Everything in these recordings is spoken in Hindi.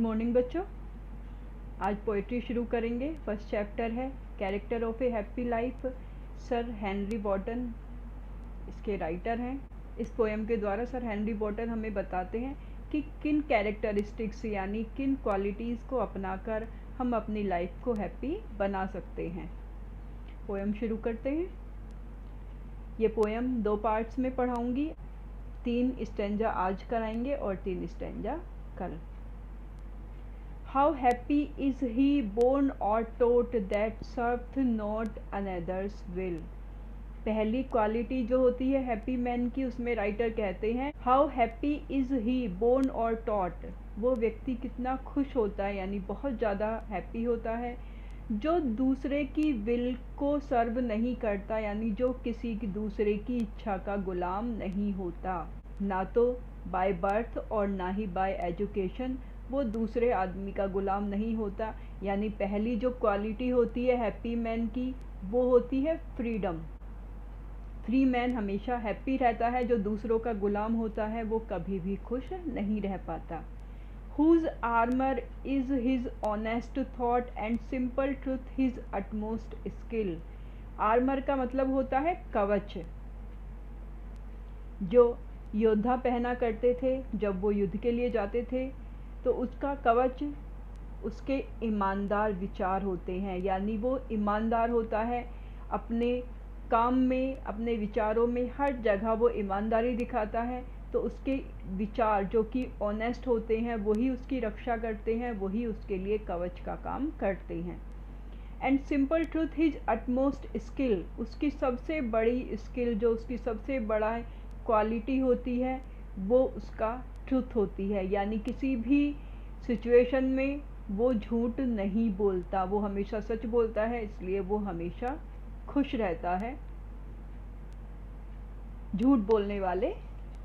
मॉर्निंग बच्चों। आज पोइट्री शुरू करेंगे। फर्स्ट चैप्टर है character of a happy life. Sir Henry Wotton इसके राइटर हैं। इस पोएम के द्वारा सर हेनरी बॉटन हमें बताते हैं कि किन कैरेक्टरिस्टिक्स यानी किन क्वालिटीज़ को अपनाकर हम अपनी लाइफ को हैप्पी बना सकते हैं। पोएम शुरू करते हैं। ये पोएम 2 पार्ट्स में पढ़ाऊंगी। 3 स्टैंजा आज कराएंगे और 3 स्टैंजा कल। How happy is he born or taught that serveth not another's will। पहली क्वालिटी जो होती है हैप्पी मैन की, उसमें राइटर कहते हैं how happy is he born और टॉट। वो व्यक्ति कितना खुश होता है यानी बहुत ज़्यादा हैप्पी होता है जो दूसरे की विल को सर्व नहीं करता, यानी जो किसी की दूसरे की इच्छा का गुलाम नहीं होता, ना तो बाय बर्थ और ना ही बाय एजुकेशन वो दूसरे आदमी का गुलाम नहीं होता। यानी पहली जो क्वालिटी होती है हैप्पी मैन की वो होती है फ्रीडम। फ्री मैन हमेशा हैप्पी रहता है, जो दूसरों का गुलाम होता है वो कभी भी खुश नहीं रह पाता। Whose armor is his honest thought and simple truth his utmost skill। Armour का मतलब होता है कवच, जो योद्धा पहना करते थे जब वो युद्ध के लिए जाते थे, तो उसका कवच उसके ईमानदार विचार होते हैं। यानी वो ईमानदार होता है अपने काम में, अपने विचारों में, हर जगह वो ईमानदारी दिखाता है। तो उसके विचार जो कि ऑनेस्ट होते हैं वही उसकी रक्षा करते हैं, वही उसके लिए कवच का काम करते हैं। And simple truth his utmost skill. उसकी सबसे बड़ी स्किल, जो उसकी सबसे बड़ा क्वालिटी होती है वो उसका ट्रूथ होती है। यानी किसी भी सिचुएशन में वो झूठ नहीं बोलता, वो हमेशा सच बोलता है, इसलिए वो हमेशा खुश रहता है। झूठ बोलने वाले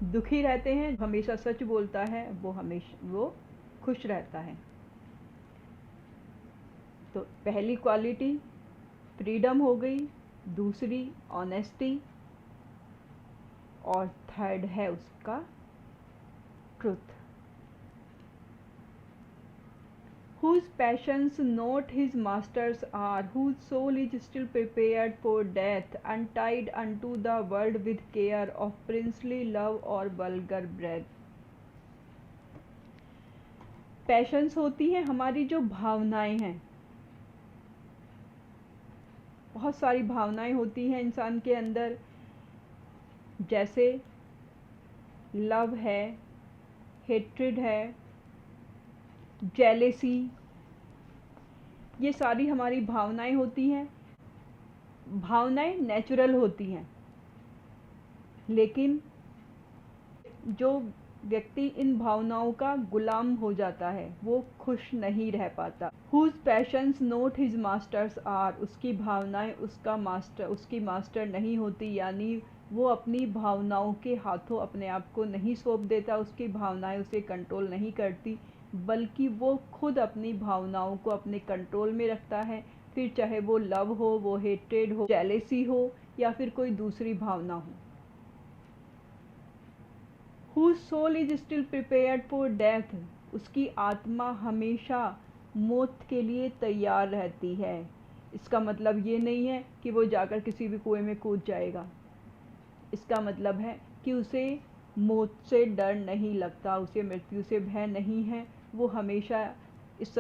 दुखी रहते हैं, हमेशा सच बोलता है वो खुश रहता है। तो पहली क्वालिटी फ्रीडम हो गई, दूसरी ऑनेस्टी, और थर्ड है उसका truth. Whose passions not his masters are, whose soul is still prepared for death, untied unto the world with care of princely love or vulgar breath। Patience होती हैं हमारी जो भावनाएं हैं, बहुत सारी भावनाएं होती हैं इंसान के अंदर, जैसे लव है, हेट्रेड है, जेलेसी, ये सारी हमारी भावनाएं होती हैं। भावनाएं नेचुरल होती हैं, लेकिन जो व्यक्ति इन भावनाओं का गुलाम हो जाता है वो खुश नहीं रह पाता। Whose passions not his masters are, उसकी भावनाएं उसकी मास्टर नहीं होती, यानी वो अपनी भावनाओं के हाथों अपने आप को नहीं सौंप देता, उसकी भावनाएं उसे कंट्रोल नहीं करती, बल्कि वो खुद अपनी भावनाओं को अपने कंट्रोल में रखता है। फिर चाहे वो लव हो, वो हेट्रेड हो, जेलेसी हो, या फिर कोई दूसरी भावना हो। Whose soul is still prepared for death, उसकी आत्मा हमेशा मौत के लिए तैयार रहती है। इसका मतलब ये नहीं है कि वो जाकर किसी भी कुएं में कूद जाएगा। इसका मतलब है कि उसे मौत से डर नहीं लगता, उसे मृत्यु से भय नहीं है। वो हमेशा इस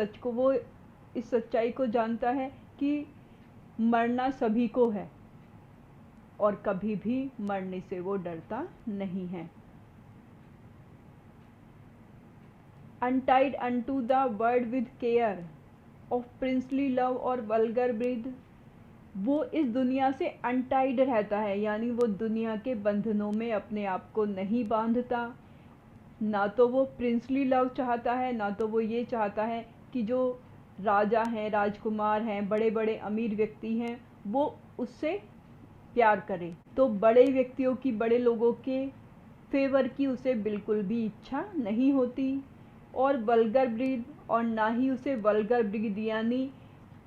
सच्चाई को जानता है कि मरना सभी को है और कभी भी मरने से वो डरता नहीं है। Untied unto the world with care of princely love और vulgar breath। वो इस दुनिया से अनटाइड रहता है, यानी वो दुनिया के बंधनों में अपने आप को नहीं बांधता। ना तो वो प्रिंसली लव चाहता है, ना तो वो ये चाहता है कि जो राजा हैं, राजकुमार हैं, बड़े बड़े अमीर व्यक्ति हैं, वो उससे प्यार करें। तो बड़े व्यक्तियों की, बड़े लोगों के फेवर की उसे बिल्कुल भी इच्छा नहीं होती। और वल्गर ब्रीड, और ना ही उसे वल्गर ब्रीड यानी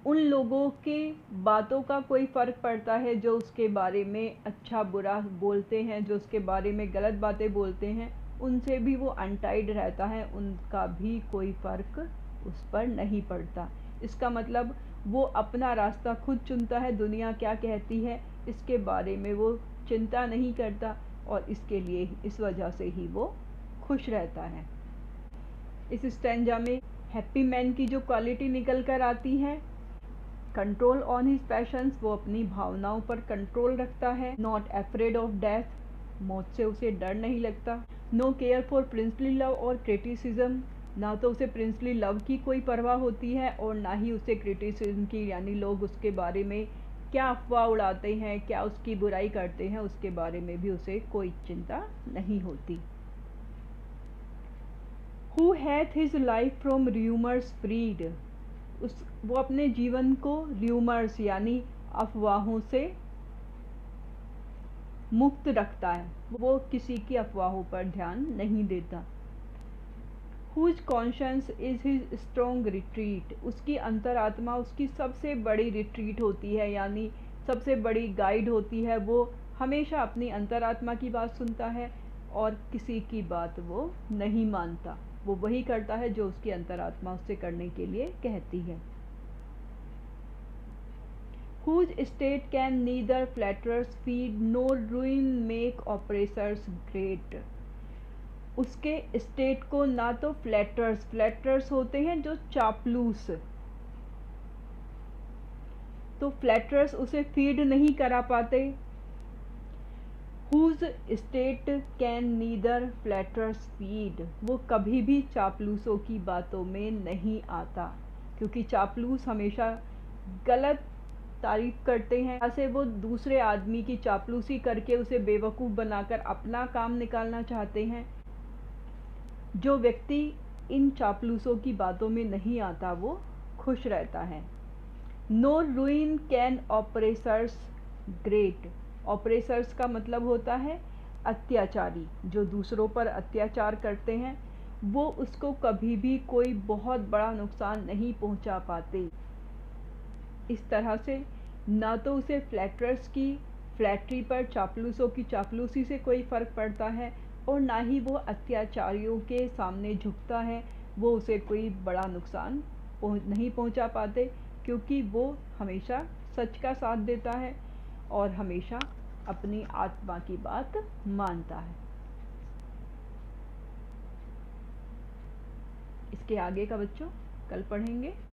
उन लोगों के बातों का कोई फ़र्क पड़ता है जो उसके बारे में अच्छा बुरा बोलते हैं, जो उसके बारे में गलत बातें बोलते हैं, उनसे भी वो अनटाइड रहता है, उनका भी कोई फ़र्क उस पर नहीं पड़ता। इसका मतलब वो अपना रास्ता खुद चुनता है, दुनिया क्या कहती है इसके बारे में वो चिंता नहीं करता, और इसके लिए इस वजह से ही वो खुश रहता है। इस स्टैंजा में हैप्पी मैन की जो क्वालिटी निकल कर आती है, कंट्रोल ऑन हिज पैशंस, वो अपनी भावनाओं पर कंट्रोल रखता है। नॉट अफ्रेड ऑफ डेथ, मौत से उसे डर नहीं लगता। No care for princely love और क्रिटिसिज्म, ना तो उसे प्रिंसली लव की कोई परवाह होती है और ना ही उसे क्रिटिसिज्म की, यानी लोग उसके बारे में क्या अफवाह उड़ाते हैं, क्या उसकी बुराई करते हैं, उसके बारे में भी उसे कोई चिंता नहीं होती। Who hath his life from rumours freed, वो अपने जीवन को र्यूमर्स यानी अफवाहों से मुक्त रखता है, वो किसी की अफवाहों पर ध्यान नहीं देता। Whose conscience is his strong retreat, उसकी अंतरात्मा उसकी सबसे बड़ी रिट्रीट होती है, यानी सबसे बड़ी गाइड होती है। वो हमेशा अपनी अंतरात्मा की बात सुनता है और किसी की बात वो नहीं मानता, वो वही करता है जो उसकी अंतरात्मा उससे करने के लिए कहती है। Whose state can neither flatterers feed nor ruin make oppressors great, उसके स्टेट को ना तो फ्लैटर्स होते हैं जो चापलूस, तो फ्लैटर्स उसे फीड नहीं करा पाते। Whose state can neither flatterers feed, वो कभी भी चापलूसों की बातों में नहीं आता, क्योंकि चापलूस हमेशा गलत तारीफ करते हैं, ऐसे वो दूसरे आदमी की चापलूसी करके उसे बेवकूफ़ बनाकर अपना काम निकालना चाहते हैं। जो व्यक्ति इन चापलूसों की बातों में नहीं आता वो खुश रहता है। No ruin can oppressors great, oppressors का मतलब होता है अत्याचारी, जो दूसरों पर अत्याचार करते हैं, वो उसको कभी भी कोई बहुत बड़ा नुकसान नहीं पहुंचा पाते। इस तरह से ना तो उसे फ्लैटरर्स की फ्लैटरी पर, चापलूसों की चापलूसी से कोई फ़र्क पड़ता है, और ना ही वो अत्याचारियों के सामने झुकता है, वो उसे कोई बड़ा नुकसान नहीं पहुंचा पाते, क्योंकि वो हमेशा सच का साथ देता है और हमेशा अपनी आत्मा की बात मानता है। इसके आगे का बच्चों कल पढ़ेंगे।